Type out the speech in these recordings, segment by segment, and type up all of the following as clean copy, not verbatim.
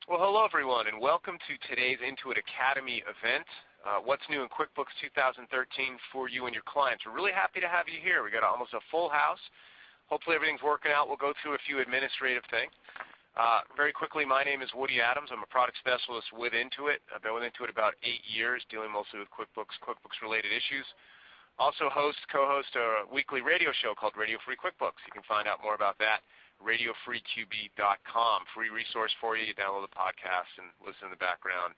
Well, hello everyone, and welcome to today's Intuit Academy event. What's new in QuickBooks 2013 for you and your clients. We're really happy to have you here. We got almost a full house. Hopefully everything's working out. We'll go through a few administrative things. Very quickly, my name is Woody Adams. I'm a product specialist with Intuit. I've been with Intuit about 8 years, dealing mostly with QuickBooks, QuickBooks-related issues. Also co-host a weekly radio show called Radio Free QuickBooks. You can find out more about that. RadioFreeQB.com. Free resource for you. You download the podcast and listen in the background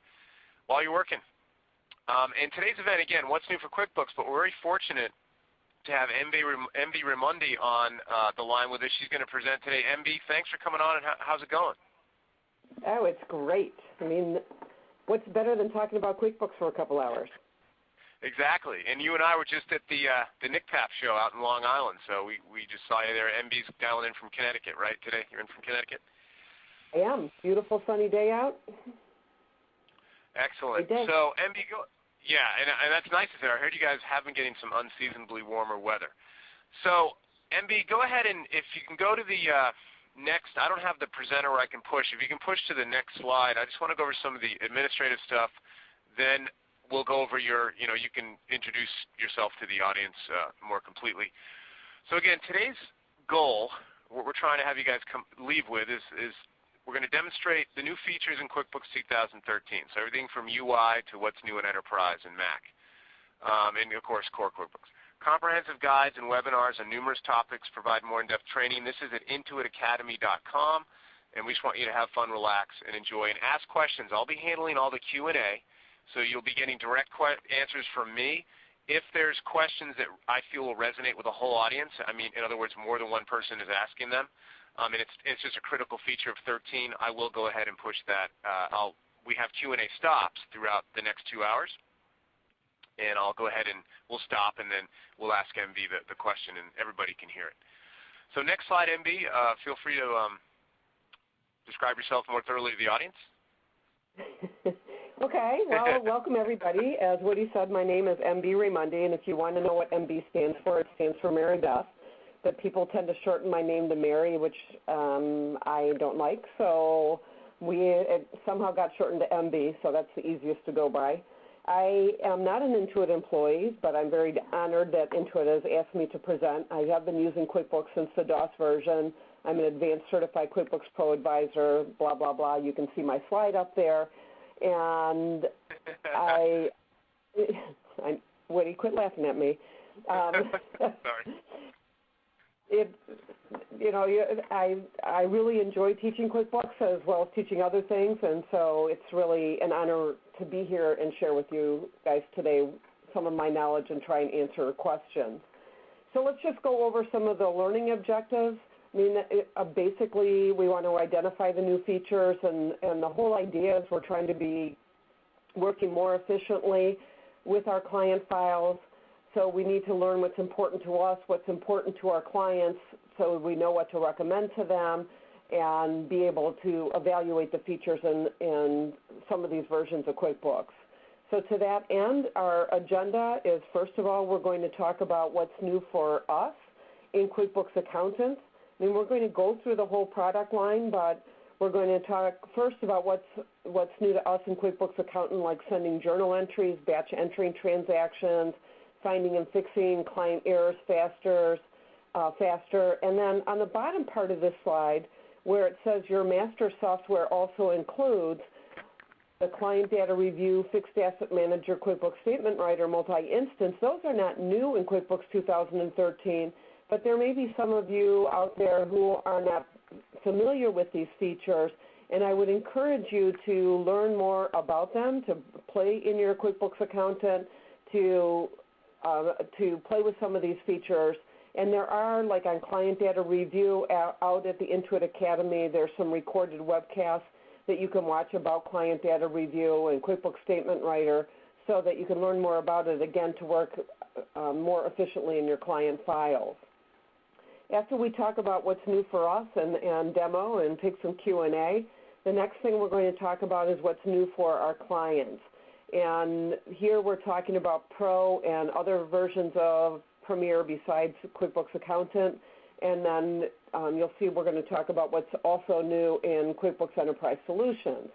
while you're working. And today's event, again, what's new for QuickBooks, but we're very fortunate to have MB Raimondi on the line with us. She's going to present today. MB, thanks for coming on, and how's it going? Oh, it's great. I mean, what's better than talking about QuickBooks for a couple hours? Exactly. And you and I were just at the NICPAP show out in Long Island, so we just saw you there. MB's dialing in from Connecticut, right, today? You're in from Connecticut? I am. Beautiful sunny day out. Excellent. So, MB, and that's nice to hear. I heard you guys have been getting some unseasonably warmer weather. So, MB, go ahead and if you can go to the next, I don't have the presenter where I can push. If you can push to the next slide, I just want to go over some of the administrative stuff. Then we'll go over you can introduce yourself to the audience more completely. So again, today's goal, what we're trying to have you guys leave with is we're going to demonstrate the new features in QuickBooks 2013. So everything from UI to what's new in Enterprise and Mac. And of course, core QuickBooks. Comprehensive guides and webinars on numerous topics provide more in-depth training. This is at intuitacademy.com. And we just want you to have fun, relax, and enjoy, and ask questions. I'll be handling all the Q&A. So you'll be getting direct answers from me. If there's questions that I feel will resonate with the whole audience, I mean, in other words, more than one person is asking them, and it's just a critical feature of 13, I will go ahead and push that. We have Q&A stops throughout the next 2 hours, and I'll go ahead and we'll stop, and then we'll ask MB the question, and everybody can hear it. So next slide, MB. Feel free to describe yourself more thoroughly to the audience. Okay, well, welcome everybody. As Woody said, my name is MB Raimondi, and if you want to know what MB stands for, it stands for Mary Beth. But people tend to shorten my name to Mary, which I don't like, so it somehow got shortened to MB, so that's the easiest to go by. I am not an Intuit employee, but I'm very honored that Intuit has asked me to present. I have been using QuickBooks since the DOS version. I'm an advanced certified QuickBooks Pro advisor, blah, blah, blah. You can see my slide up there. And Woody, quit laughing at me. Sorry. I really enjoy teaching QuickBooks as well as teaching other things, and so it's really an honor to be here and share with you guys today some of my knowledge and try and answer questions. So let's just go over some of the learning objectives. I mean, basically, we want to identify the new features, and the whole idea is we're trying to be working more efficiently with our client files. So we need to learn what's important to us, what's important to our clients, so we know what to recommend to them, and be able to evaluate the features in some of these versions of QuickBooks. So to that end, our agenda is, first of all, we're going to talk about what's new for us in QuickBooks Accountant. I mean, we're going to go through the whole product line, but we're going to talk first about what's new to us in QuickBooks Accountant, like sending journal entries, batch entering transactions, finding and fixing client errors faster. And then on the bottom part of this slide, where it says your master software also includes the client data review, fixed asset manager, QuickBooks statement writer, multi-instance, those are not new in QuickBooks 2013. But there may be some of you out there who are not familiar with these features, and I would encourage you to learn more about them, to play in your QuickBooks Accountant, to play with some of these features. And there are, like on Client Data Review out at the Intuit Academy, there's some recorded webcasts that you can watch about Client Data Review and QuickBooks Statement Writer so that you can learn more about it, again, to work more efficiently in your client files. After we talk about what's new for us and demo and take some Q&A, the next thing we're going to talk about is what's new for our clients. And here we're talking about Pro and other versions of Premier besides QuickBooks Accountant. And then you'll see we're going to talk about what's also new in QuickBooks Enterprise Solutions.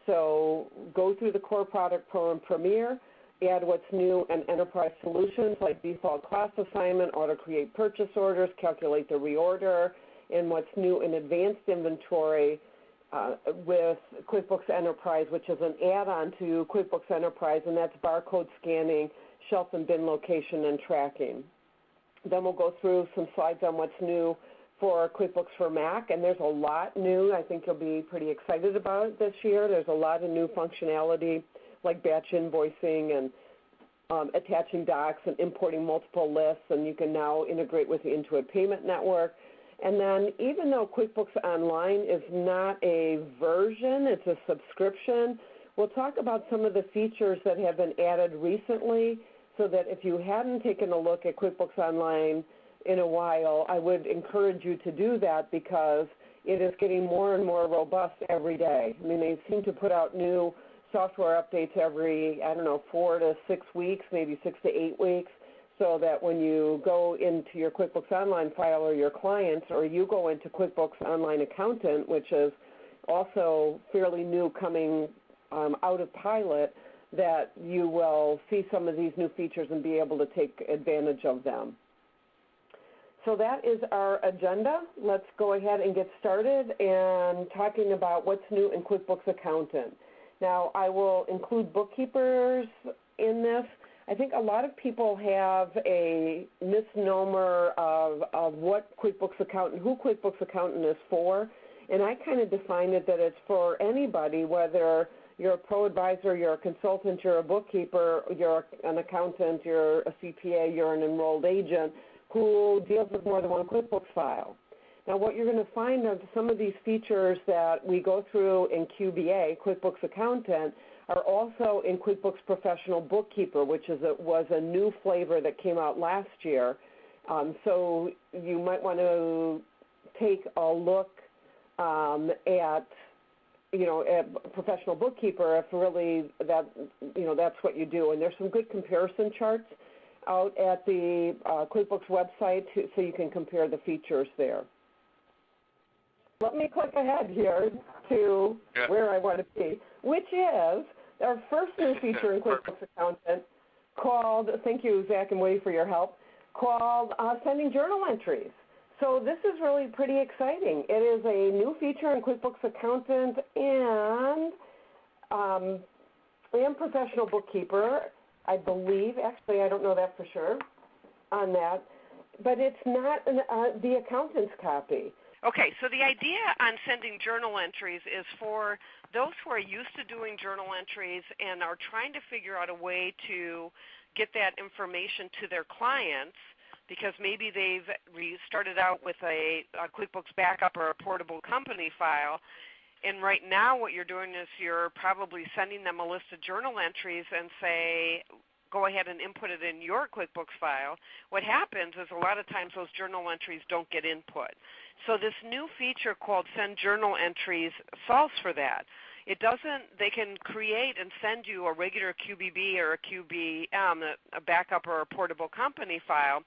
So go through the core product Pro and Premier, add what's new in Enterprise Solutions like default cost assignment, auto-create purchase orders, calculate the reorder, and what's new in advanced inventory with QuickBooks Enterprise, which is an add-on to QuickBooks Enterprise, and that's barcode scanning, shelf and bin location, and tracking. Then we'll go through some slides on what's new for QuickBooks for Mac, and there's a lot new. I think you'll be pretty excited about it this year. There's a lot of new functionality like batch invoicing and attaching docs and importing multiple lists, and you can now integrate with the Intuit Payment Network. And then even though QuickBooks Online is not a version, it's a subscription, we'll talk about some of the features that have been added recently so that if you hadn't taken a look at QuickBooks Online in a while, I would encourage you to do that because it is getting more and more robust every day. I mean, they seem to put out new software updates every, 4 to 6 weeks, maybe 6 to 8 weeks, so that when you go into your QuickBooks Online file or your clients, or you go into QuickBooks Online Accountant, which is also fairly new coming out of pilot, that you will see some of these new features and be able to take advantage of them. So that is our agenda. Let's go ahead and get started and talking about what's new in QuickBooks Accountant. Now, I will include bookkeepers in this. I think a lot of people have a misnomer of what QuickBooks Accountant, who QuickBooks Accountant is for, and I kind of define it that it's for anybody, whether you're a pro advisor, you're a consultant, you're a bookkeeper, you're an accountant, you're a CPA, you're an enrolled agent who deals with more than one QuickBooks file. Now, what you're going to find are some of these features that we go through in QBA, QuickBooks Accountant, are also in QuickBooks Professional Bookkeeper, which was a new flavor that came out last year. So you might want to take a look at Professional Bookkeeper if really that's what you do. And there's some good comparison charts out at the QuickBooks website so you can compare the features there. Let me click ahead here to where I want to be, which is our first new feature in QuickBooks Accountant called, thank you, Zach and Woody, for your help, called sending journal entries. So this is really pretty exciting. It is a new feature in QuickBooks Accountant and Professional Bookkeeper, I believe. Actually, I don't know that for sure on that, but it's not the accountant's copy. Okay, so the idea on sending journal entries is for those who are used to doing journal entries and are trying to figure out a way to get that information to their clients because maybe they've started out with a QuickBooks backup or a portable company file, and right now what you're doing is you're probably sending them a list of journal entries and say, go ahead and input it in your QuickBooks file. What happens is a lot of times those journal entries don't get input. So this new feature called Send Journal Entries solves for that. They can create and send you a regular QBB or a QBM, a backup or a portable company file.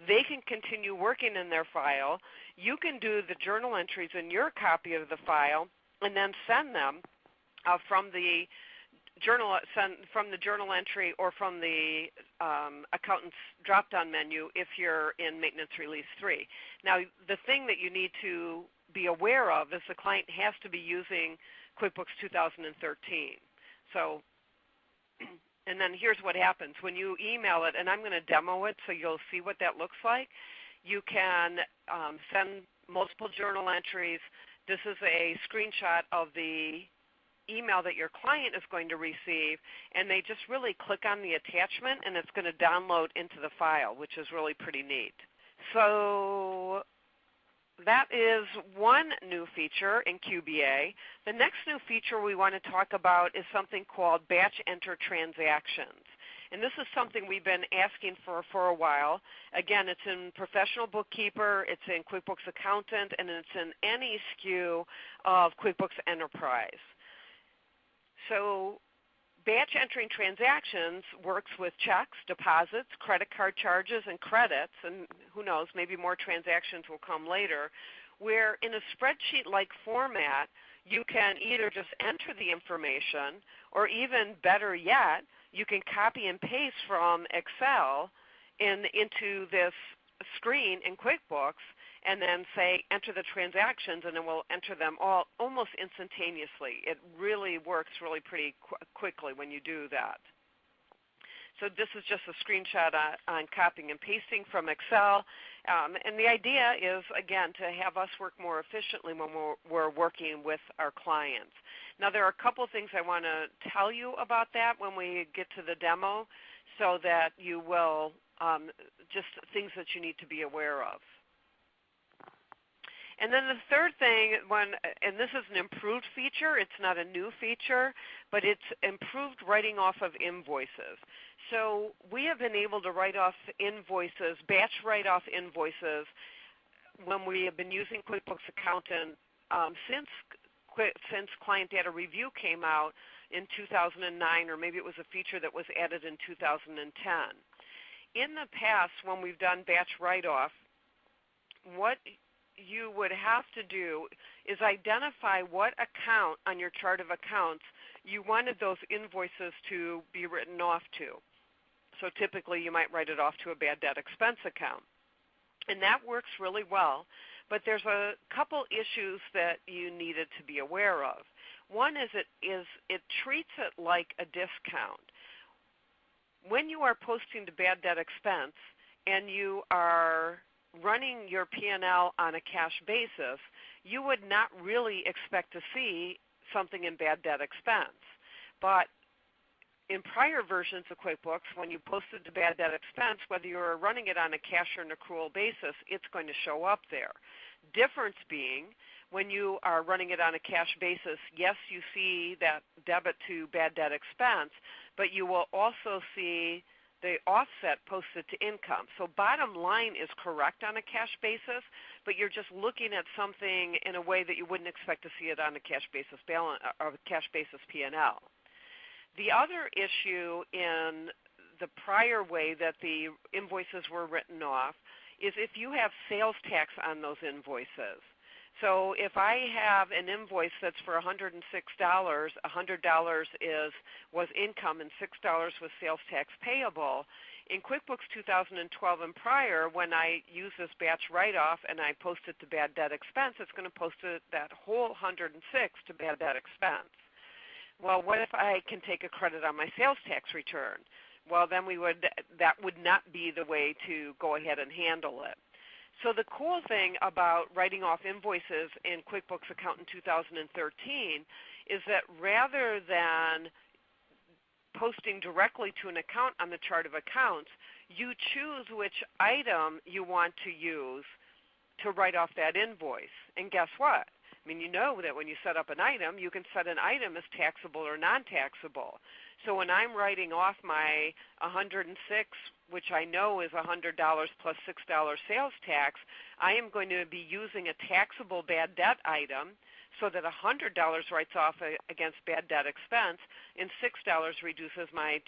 They can continue working in their file. You can do the journal entries in your copy of the file and then send them from the journal entry or from the accountant's drop-down menu if you're in Maintenance Release 3. Now, the thing that you need to be aware of is the client has to be using QuickBooks 2013. So, and then here's what happens. When you email it, and I'm going to demo it so you'll see what that looks like, you can send multiple journal entries. This is a screenshot of the email that your client is going to receive, and they just really click on the attachment, and it's going to download into the file, which is really pretty neat. So that is one new feature in QBA. The next new feature we want to talk about is something called Batch Enter Transactions. And this is something we've been asking for a while. Again, it's in Professional Bookkeeper, it's in QuickBooks Accountant, and it's in any SKU of QuickBooks Enterprise. So batch entering transactions works with checks, deposits, credit card charges, and credits, and who knows, maybe more transactions will come later, where in a spreadsheet-like format, you can either just enter the information, or even better yet, you can copy and paste from Excel into this screen in QuickBooks, and then say enter the transactions, and then we'll enter them all almost instantaneously. It really works really pretty quickly when you do that. So this is just a screenshot on copying and pasting from Excel. And the idea is, again, to have us work more efficiently when we're working with our clients. Now, there are a couple of things I want to tell you about that when we get to the demo, so that you will, just things that you need to be aware of. And then the third thing, and this is an improved feature, it's not a new feature, but it's improved writing off of invoices. So we have been able to write off invoices, batch write off invoices, when we have been using QuickBooks Accountant since Client Data Review came out in 2009, or maybe it was a feature that was added in 2010. In the past, when we've done batch write off, what you would have to do is identify what account on your chart of accounts you wanted those invoices to be written off to. So typically you might write it off to a bad debt expense account. And that works really well, but there's a couple issues that you needed to be aware of. One is it treats it like a discount. When you are posting to bad debt expense and you are running your P&L on a cash basis, you would not really expect to see something in bad debt expense. But in prior versions of QuickBooks, when you posted to bad debt expense, whether you were running it on a cash or an accrual basis, it's going to show up there. Difference being, when you are running it on a cash basis, yes, you see that debit to bad debt expense, but you will also see the offset posted to income. So bottom line is correct on a cash basis, but you're just looking at something in a way that you wouldn't expect to see it on a cash basis balance or cash basis P&L. The other issue in the prior way that the invoices were written off is if you have sales tax on those invoices. So if I have an invoice that's for $106, $100 was income and $6 was sales tax payable, in QuickBooks 2012 and prior, when I use this batch write-off and I post it to bad debt expense, it's going to post that whole $106 to bad debt expense. Well, what if I can take a credit on my sales tax return? Well, then that would not be the way to go ahead and handle it. So the cool thing about writing off invoices in QuickBooks Accountant 2013 is that rather than posting directly to an account on the chart of accounts, you choose which item you want to use to write off that invoice. And guess what? I mean, you know that when you set up an item, you can set an item as taxable or non-taxable. So when I'm writing off my $106, which I know is $100 plus $6 sales tax, I am going to be using a taxable bad debt item so that $100 writes off against bad debt expense and $6 reduces my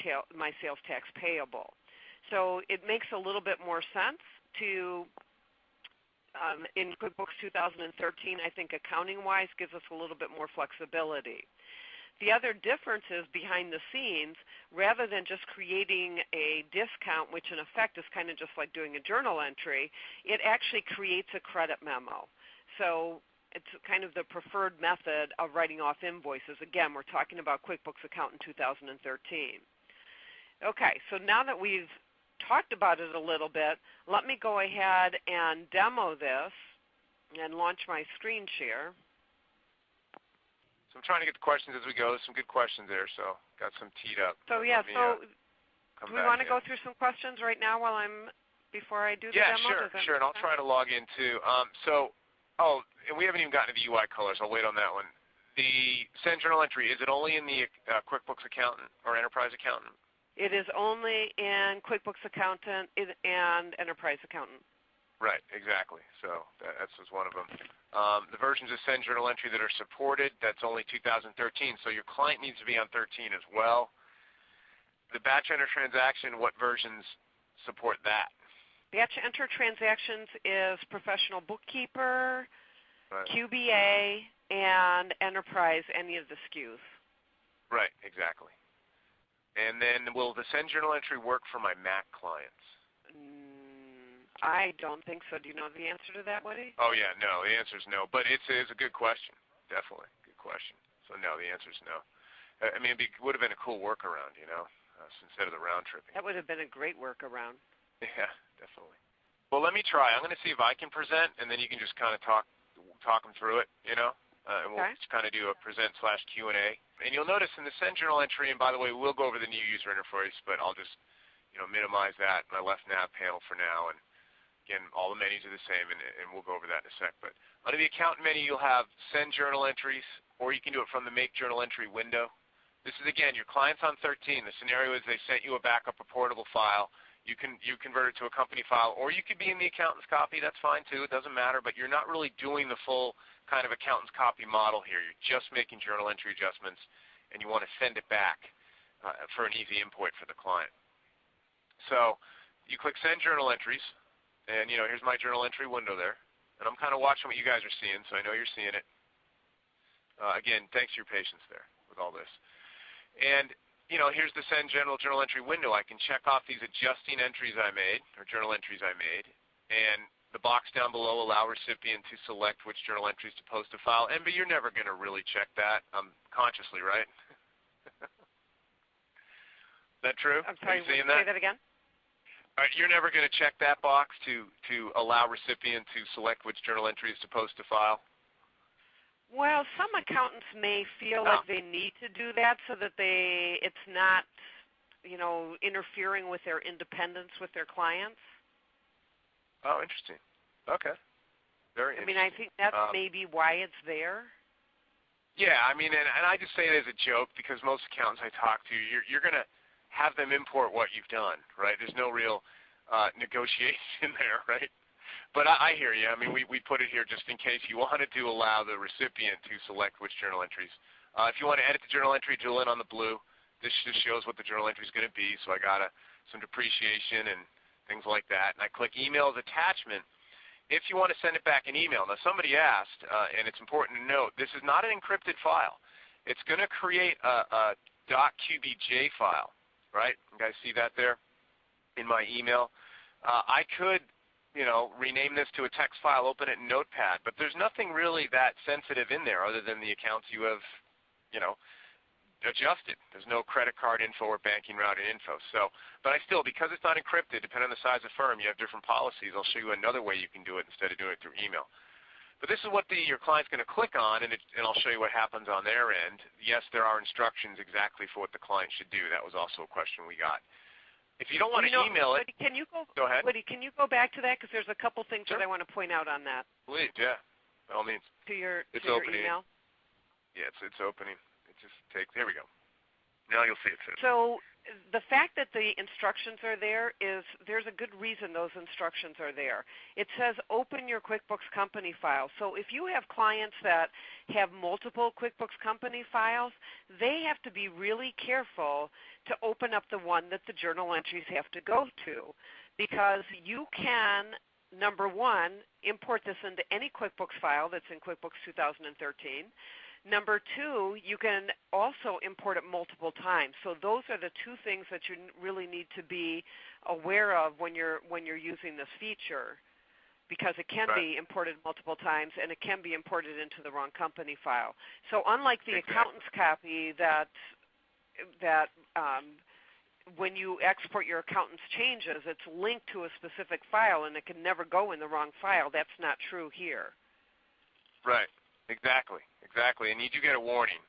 sales tax payable. So it makes a little bit more sense to in QuickBooks 2013, I think accounting-wise gives us a little bit more flexibility. The other difference is behind the scenes, rather than just creating a discount, which in effect is kind of just like doing a journal entry, it actually creates a credit memo. So it's kind of the preferred method of writing off invoices. Again, we're talking about QuickBooks Accountant 2013. Okay, so now that we've talked about it a little bit, let me go ahead and demo this and launch my screen share. So I'm trying to get the questions as we go. There's some good questions there, so got some teed up. So yeah, do we want to go through some questions right now before I do the demo? Yeah, sure, and I'll try to log in too. And we haven't even gotten to the UI colors. I'll wait on that one. The send journal entry, is it only in the QuickBooks Accountant or Enterprise Accountant? It is only in QuickBooks Accountant and Enterprise Accountant. Right, exactly. So that's just one of them. The versions of Send Journal Entry that are supported, that's only 2013. So your client needs to be on 13 as well. the batch enter transaction, what versions support that? Batch enter transactions is professional bookkeeper, Right. QBA, and enterprise, any of the SKUs. Right, exactly. And then will the send journal entry work for my Mac clients? I don't think so. Do you know the answer to that, Woody? Oh, yeah, no. The answer is no. But it's a good question. Definitely. Good question. So, no, the answer is no. I mean, it would have been a cool workaround, instead of the round tripping. That would have been a great workaround. Yeah, definitely. Well, let me try. I'm going to see if I can present, and then you can just kind of talk them through it, and we'll just kind of do a present/Q&A. And you'll notice in the send journal entry, and by the way, we'll go over the new user interface, but I'll just minimize that, my left nav panel for now, and again, all the menus are the same, and we'll go over that in a sec. But under the account menu, you'll have send journal entries, or you can do it from the make journal entry window. This is, again, your client's on 13. The scenario is they sent you a backup reportable file. You convert it to a company file, or you could be in the accountant's copy. That's fine, too. It doesn't matter, but you're not really doing the full kind of accountant's copy model here. You're just making journal entry adjustments, and you want to send it back for an easy import for the client. So you click Send Journal Entries, and here's my journal entry window there. And I'm kind of watching what you guys are seeing, so I know you're seeing it. Again, thanks for your patience there with all this. And here's the Send Journal Entry window. I can check off these adjusting entries I made, or journal entries I made, and the box down below, allow recipient to select which journal entries to post to file. But you're never going to really check that consciously, right? Is that true? I'm sorry, are you seeing say that again? All right, you're never going to check that box to allow recipient to select which journal entries to post to file? Well, some accountants may feel like they need to do that so that it's not, interfering with their independence with their clients. Oh, interesting. Okay. Very interesting. I think that's maybe why it's there. Yeah, and I just say it as a joke because most accountants I talk to, you're going to have them import what you've done, right? There's no real negotiation there, right? But I hear you. We put it here just in case you wanted to allow the recipient to select which journal entries. If you want to edit the journal entry, drill in on the blue. This just shows what the journal entry is going to be. So I got some depreciation and things like that. And I click Email as Attachment if you want to send it back in email. Now, somebody asked, and it's important to note, this is not an encrypted file. It's going to create a .qbj file, right? You guys see that there in my email? I could rename this to a text file, open it in Notepad, but there's nothing really that sensitive in there other than the accounts you have, adjusted. There's no credit card info or banking routing info. So, but because it's not encrypted, depending on the size of firm, you have different policies. I'll show you another way you can do it instead of doing it through email. But this is what your client's going to click on, and I'll show you what happens on their end. Yes, there are instructions exactly for what the client should do. That was also a question we got. If you don't want to email it, can you go ahead. Woody, can you go back to that? Because there's a couple things that I want to point out on that. Please, yeah, by all means. To your opening. email? Yeah, it's opening. It just takes, here we go. Now you'll see it soon. So the fact that the instructions are there there's a good reason those instructions are there. It says open your QuickBooks company file. So if you have clients that have multiple QuickBooks company files, they have to be really careful to open up the one that the journal entries have to go to, because you can, number one, import this into any QuickBooks file that's in QuickBooks 2013. Number two, you can also import it multiple times. So those are the two things that you really need to be aware of when you're using this feature, because it can be imported multiple times and it can be imported into the wrong company file. So unlike the accountant's copy that when you export your accountant's changes, it's linked to a specific file and it can never go in the wrong file. That's not true here. Right. Exactly. And you do get a warning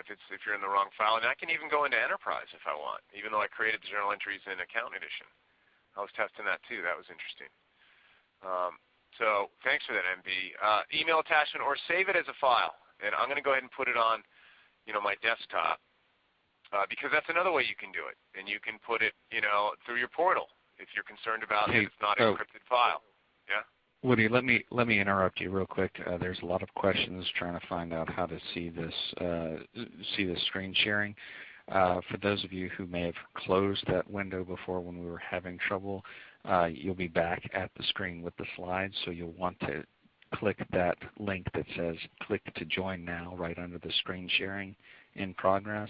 if you're in the wrong file. And I can even go into Enterprise if I want, even though I created the journal entries in Accountant Edition. I was testing that too. That was interesting. So thanks for that, MB. Email attachment, or save it as a file. And I'm going to go ahead and put it on my desktop because that's another way you can do it. And you can put it through your portal if you're concerned about it. It's not an encrypted file. Yeah? Woody, let me interrupt you real quick. There's a lot of questions trying to find out how to see this screen sharing. For those of you who may have closed that window before when we were having trouble, you'll be back at the screen with the slides, so you'll want to click that link that says click to join now right under the screen sharing in progress.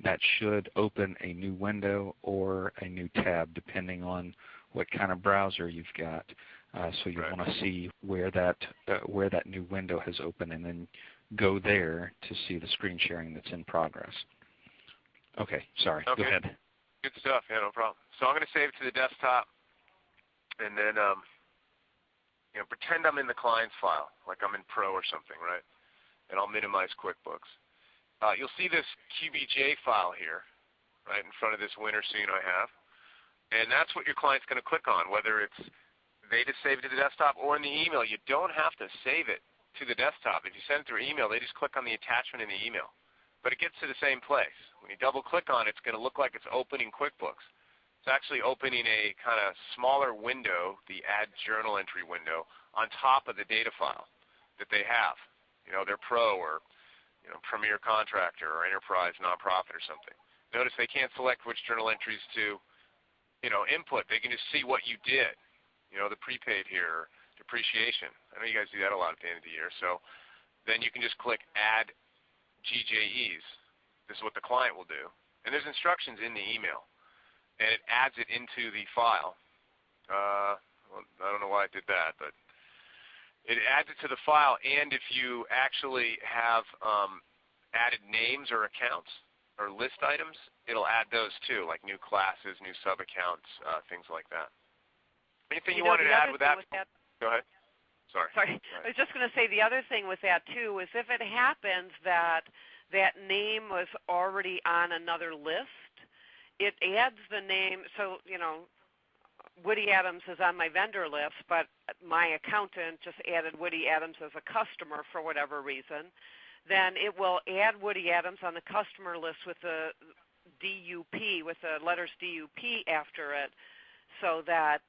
That should open a new window or a new tab depending on what kind of browser you've got. So you'll want to see where that new window has opened and then go there to see the screen sharing that's in progress. Okay, sorry, okay. Go ahead. Good stuff, yeah, no problem. So I'm going to save it to the desktop and then pretend I'm in the client's file, like I'm in Pro or something, right? And I'll minimize QuickBooks. You'll see this QBJ file here, right, in front of this winter scene I have. And that's what your client's going to click on, whether it's they just save it to the desktop or in the email. You don't have to save it to the desktop. If you send it through email, they just click on the attachment in the email. But it gets to the same place. When you double click on it, it's going to look like it's opening QuickBooks. It's actually opening a kind of smaller window, the Add Journal Entry window, on top of the data file that they have. You know, they're Pro or Premier Contractor or Enterprise Nonprofit or something. Notice they can't select which journal entries to input. They can just see what you did. The prepaid here, depreciation. I know you guys do that a lot at the end of the year. So then you can just click Add GJEs. This is what the client will do. And there's instructions in the email. And it adds it into the file. Well, I don't know why it did that, but it adds it to the file. And if you actually have added names or accounts or list items, it'll add those too, like new classes, new sub-accounts, things like that. Anything you wanted to add with that? Go ahead. Sorry. I was just going to say the other thing with that too is if it happens that that name was already on another list, it adds the name. So, Woody Adams is on my vendor list, but my accountant just added Woody Adams as a customer for whatever reason. Then it will add Woody Adams on the customer list with the DUP, with the letters DUP after it, so that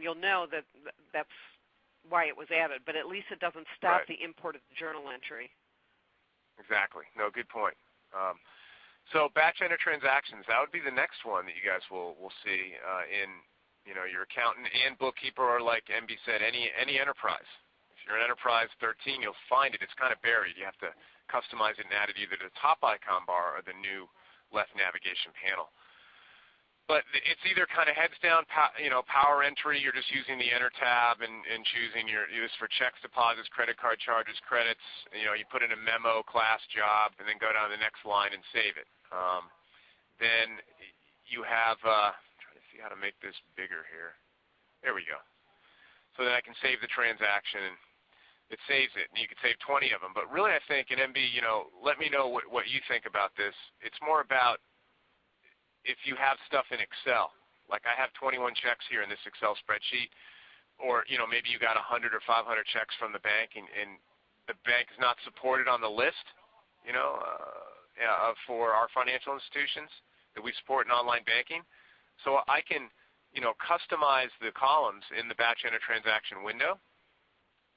you'll know that that's why it was added, but at least it doesn't stop the import of the journal entry. Exactly. No, good point. So batch enter transactions, that would be the next one that you guys will see in your accountant and bookkeeper, or like MB said, any enterprise. If you're an Enterprise 13, you'll find it. It's kind of buried. You have to customize it and add it either to the top icon bar or the new left navigation panel. But it's either kind of heads down, power entry. You're just using the Enter tab and choosing your use for checks, deposits, credit card charges, credits. You put in a memo, class, job, and then go down to the next line and save it. Then you have, I'm trying to see how to make this bigger here. There we go. So then I can save the transaction, and it saves it. And you can save 20 of them. But really, I think, and MB, let me know what you think about this. It's more about if you have stuff in Excel, like I have 21 checks here in this Excel spreadsheet, or maybe you got 100 or 500 checks from the bank, and the bank is not supported on the list, for our financial institutions that we support in online banking. So I can, customize the columns in the batch enter transaction window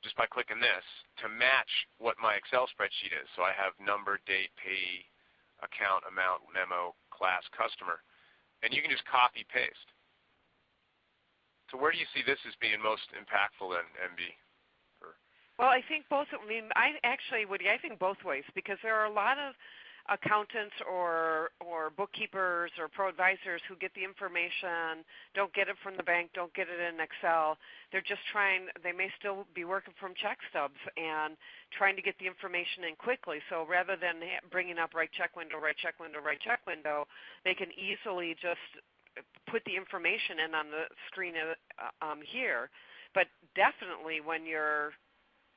just by clicking this to match what my Excel spreadsheet is. So I have number, date, payee, account, amount, memo, class, customer, and you can just copy paste. So where do you see this as being most impactful then, MB? Well, I think both. I mean, Woody, I think both ways, because there are a lot of accountants or bookkeepers or pro advisors who get the information, don't get it from the bank, don't get it in Excel. They're just they may still be working from check stubs and trying to get the information in quickly. So rather than bringing up right check window, they can easily just put the information in on the screen here. But definitely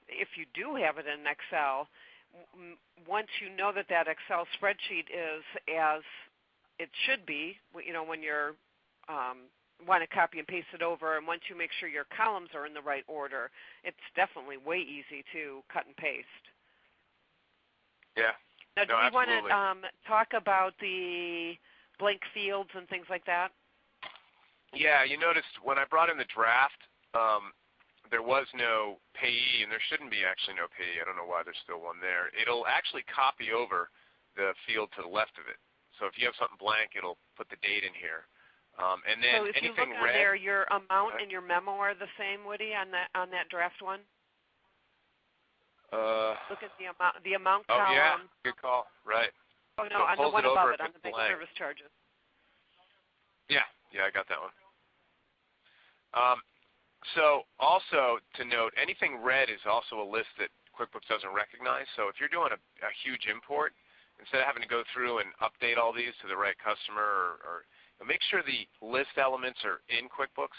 if you do have it in Excel, once you know that Excel spreadsheet is as it should be, when you're want to copy and paste it over, and once you make sure your columns are in the right order, it's definitely way easy to cut and paste. Yeah. Now, do we want to talk about the blank fields and things like that? Yeah, you noticed when I brought in the draft, there was no payee, and there shouldn't be actually no payee. I don't know why there's still one there. It'll actually copy over the field to the left of it. So if you have something blank, it'll put the date in here. And then so if you anything look on red, there, your amount and your memo are the same, Woody, on that draft one? Look at the amount column. Oh, yeah, good call. Right. Oh, no, on the one above it, on the bank service charges. Yeah, I got that one. So also to note, anything red is also a list that QuickBooks doesn't recognize. So if you're doing a huge import, instead of having to go through and update all these to the right customer, or make sure the list elements are in QuickBooks.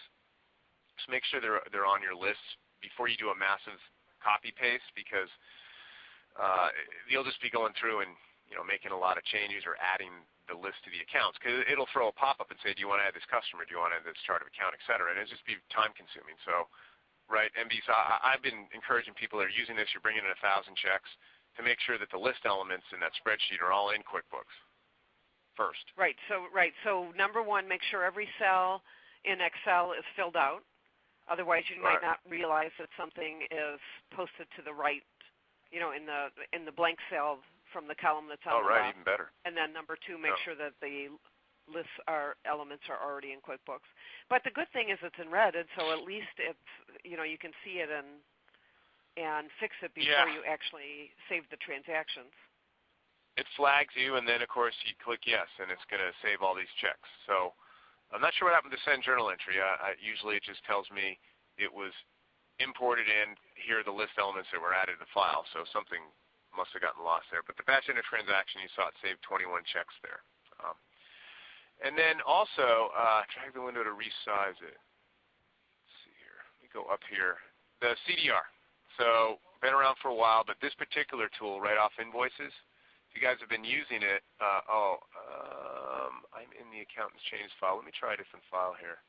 Just make sure they're on your list before you do a massive copy paste, because you'll just be going through and making a lot of changes or adding the list to the accounts, because it'll throw a pop-up and say, do you want to add this customer, do you want to add this chart of account, et cetera, and it'll just be time consuming. So, right, MB, so I've been encouraging people that are using this, you're bringing in 1,000 checks, to make sure that the list elements in that spreadsheet are all in QuickBooks first. Right, so number one, make sure every cell in Excel is filled out. Otherwise you might not realize that something is posted to the right, in the blank cell from the column that's on the left. Even better. And then number two, make sure that the lists elements are already in QuickBooks. But the good thing is it's in red, and so at least it's you can see it and fix it before you actually save the transactions. It flags you, and then of course you click yes, and it's going to save all these checks. So I'm not sure what happened to send journal entry. Usually it just tells me it was imported in. Here are the list elements that were added to the file. So something must have gotten lost there. But the batch enter transaction, you saw it saved 21 checks there. And then also, drag the window to resize it. Let's see here. Let me go up here. The CDR. So been around for a while, but this particular tool, write-off invoices, if you guys have been using it, I'm in the accountant's changes file. Let me try a different file here.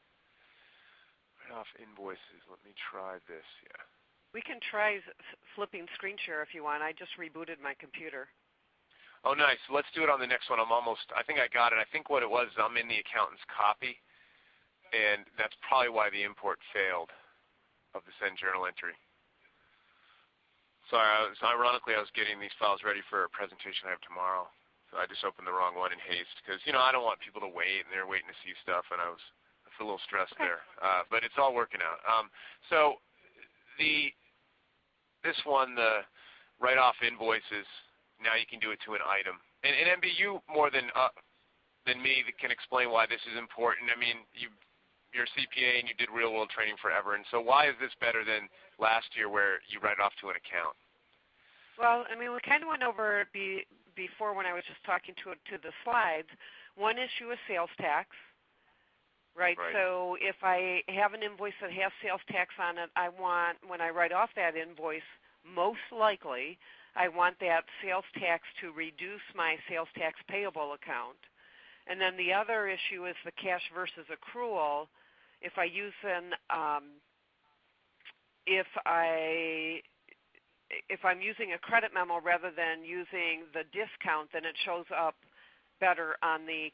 Write-off invoices. Let me try this, We can try flipping screen share if you want. I just rebooted my computer. Oh, nice. Let's do it on the next one. I think I got it. I think what it was, I'm in the accountant's copy, and that's probably why the import failed of the send journal entry. Sorry, ironically, I was getting these files ready for a presentation I have tomorrow. So I just opened the wrong one in haste because, I don't want people to wait, and they're waiting to see stuff, and I feel a little stressed there. But it's all working out. So this one, the write-off invoices, now you can do it to an item. And MB, you more than me can explain why this is important. I mean, you're a CPA and you did real-world training forever, and so why is this better than last year where you write off to an account? Well, I mean, we kind of went over it before when I was just talking to the slides. One issue is sales tax. Right. So if I have an invoice that has sales tax on it, I want, when I write off that invoice, most likely I want that sales tax to reduce my sales tax payable account. And then the other issue is the cash versus accrual. If I use if I'm using a credit memo rather than using the discount, then it shows up better on the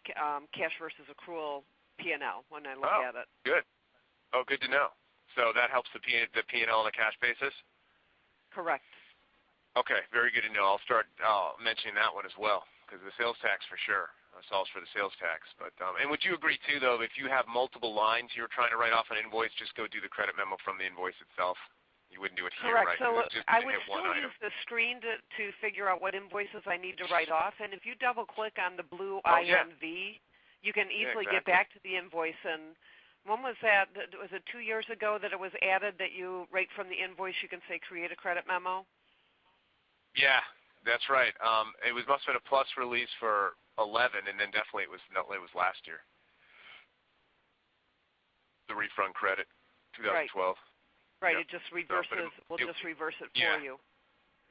cash versus accrual P&L when I look at it. Good. Oh, good to know. So that helps the P&L on a cash basis? Correct. Okay, very good to know. I'll mention that one as well, because the sales tax for sure solves for the sales tax. But and would you agree too, though, if you have multiple lines you're trying to write off an invoice, just go do the credit memo from the invoice itself? You wouldn't do it here, correct. right? So I would still use the screen to figure out what invoices I need to write off, and if you double-click on the blue INV, you can easily get back to the invoice. And when was that? Was it 2 years ago that it was added that you, right from the invoice, you can say create a credit memo? Yeah, that's right. It must have been a plus release for 11, and then definitely it was last year. The refund credit, 2012. Right. It just reverses. We'll just reverse it for you.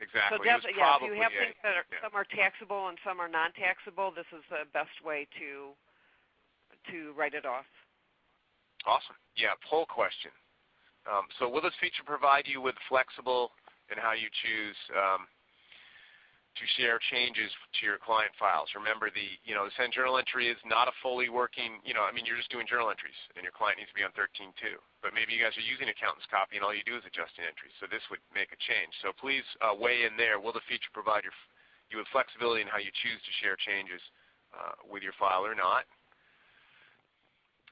Exactly. So definitely, if you have things that some are taxable and some are non-taxable, this is the best way to write it off. Awesome. Yeah, poll question. So will this feature provide you with flexible in how you choose to share changes to your client files? Remember, the send journal entry is not a fully working, you're just doing journal entries, and your client needs to be on 13.2. But maybe you guys are using accountant's copy, and all you do is adjusting entries. So this would make a change. So please weigh in there. Will the feature provide you with flexibility in how you choose to share changes with your file or not.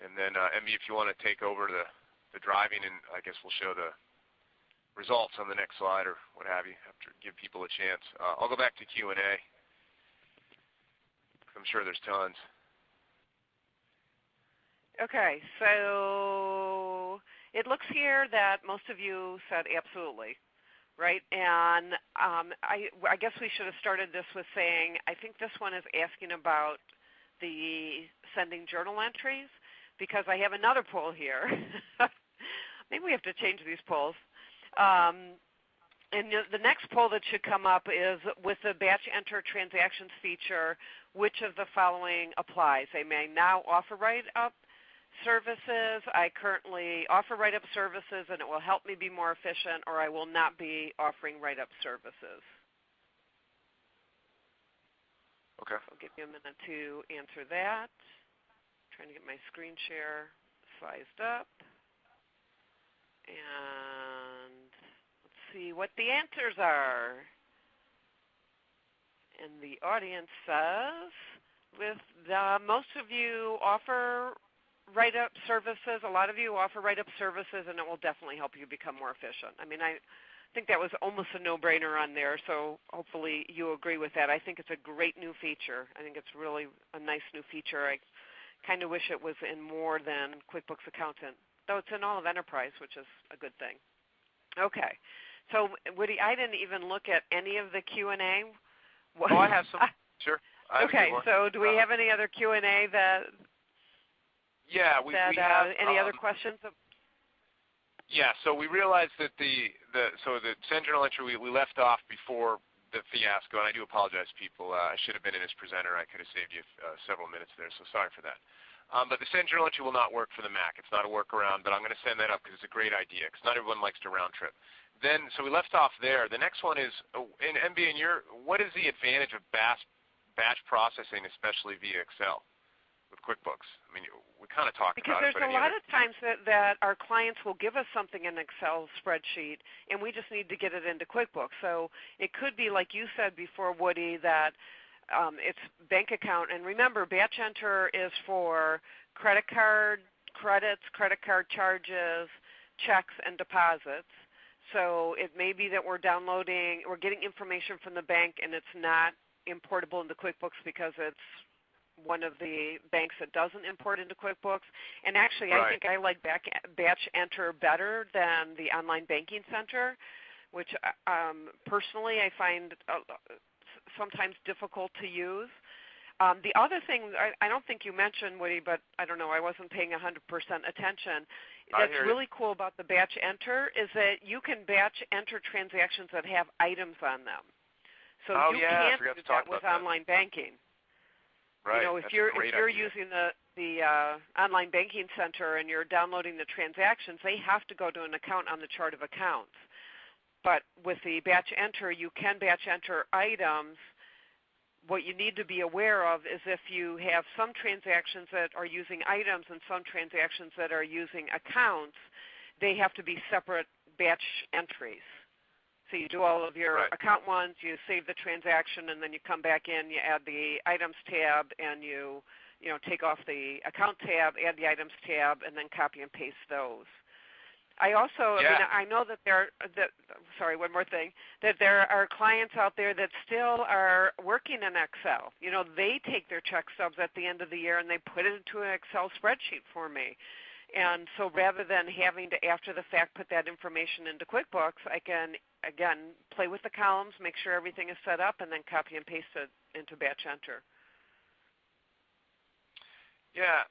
And then, Emmy, if you want to take over the driving, and I guess we'll show the results on the next slide or what have you, after give people a chance. I'll go back to Q&A. I'm sure there's tons. Okay, so it looks here that most of you said absolutely, right? And I guess we should have started this with saying, I think this one is asking about the sending journal entries, because I have another poll here. Maybe we have to change these polls. And the next poll that should come up is, with the batch enter transactions feature, which of the following applies? I may now offer write-up services, I currently offer write-up services and it will help me be more efficient, or I will not be offering write-up services. Okay. So I'll give you a minute to answer that. Trying to get my screen share sized up. And let's see what the answers are. And the audience says, most of you offer write-up services. A lot of you offer write-up services, and it will definitely help you become more efficient. I mean, I think that was almost a no-brainer on there, so hopefully you agree with that. I think it's a great new feature. I think it's really a nice new feature. I kind of wish it was in more than QuickBooks Accountant, though it's in all of Enterprise, which is a good thing. Okay. So, Woody, I didn't even look at any of the Q&A. Oh, I have some. Sure. Okay, so do we have any other Q&A that... Yeah, we have... any other questions? Yeah, so we realized that the send journal entry, we left off before the fiasco, and I do apologize, people. I should have been in as presenter. I could have saved you several minutes there, so sorry for that. But the send journal entry will not work for the Mac. It's not a workaround, but I'm going to send that up because it's a great idea, because not everyone likes to round trip. Then, so we left off there. The next one is, in MB, what is the advantage of batch processing, especially via Excel with QuickBooks? I mean, we kind of talked about it. Because there's a lot of times that our clients will give us something in an Excel spreadsheet, and we just need to get it into QuickBooks. So it could be, like you said before, Woody, that it's bank account. And remember, batch enter is for credit card credits, credit card charges, checks, and deposits. So it may be that we're getting information from the bank, and it's not importable into QuickBooks because it's one of the banks that doesn't import into QuickBooks. And actually, right. I think I like batch enter better than the online banking center, which personally I find sometimes difficult to use. The other thing, I don't think you mentioned, Woody, but I don't know, I wasn't paying 100% attention. That's really cool about the batch enter is that you can batch enter transactions that have items on them. So you can't do that with online banking. Right. You know, if you're using the online banking center and you're downloading the transactions, they have to go to an account on the chart of accounts. But with the batch enter, you can batch enter items. What you need to be aware of is if you have some transactions that are using items and some transactions that are using accounts, they have to be separate batch entries. So you do all of your account ones, you save the transaction, and then you come back in, you add the items tab, and you take off the account tab, add the items tab, and then copy and paste those. I also, I know that one more thing, that there are clients out there that still are working in Excel. You know, they take their check stubs at the end of the year and they put it into an Excel spreadsheet for me. And so rather than having to, after the fact, put that information into QuickBooks, I can, again, play with the columns, make sure everything is set up, and then copy and paste it into batch enter. Yeah.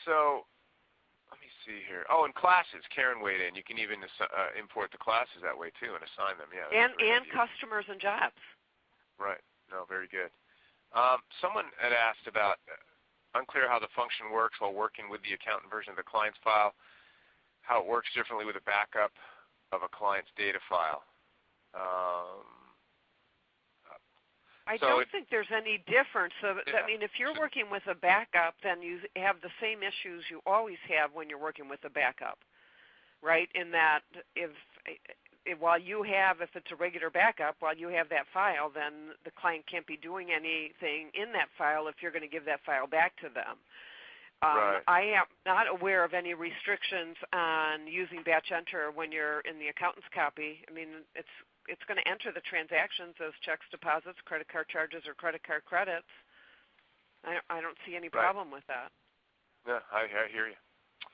So let me see here. Oh, and classes. Karen weighed in. You can even import the classes that way, too, and assign them. Yeah. And customers and jobs. Right. No, very good. Someone had asked about unclear how the function works while working with the accountant version of the client's file, how it works differently with a backup of a client's data file. I don't think there's any difference. I mean, if you're working with a backup, then you have the same issues you always have when you're working with a backup, right? In that if while you have, if it's a regular backup, while you have that file, then the client can't be doing anything in that file if you're going to give that file back to them. Right. I am not aware of any restrictions on using batch enter when you're in the accountant's copy. I mean, it's going to enter the transactions as checks, deposits, credit card charges, or credit card credits. I don't see any problem with that. Yeah, I hear you.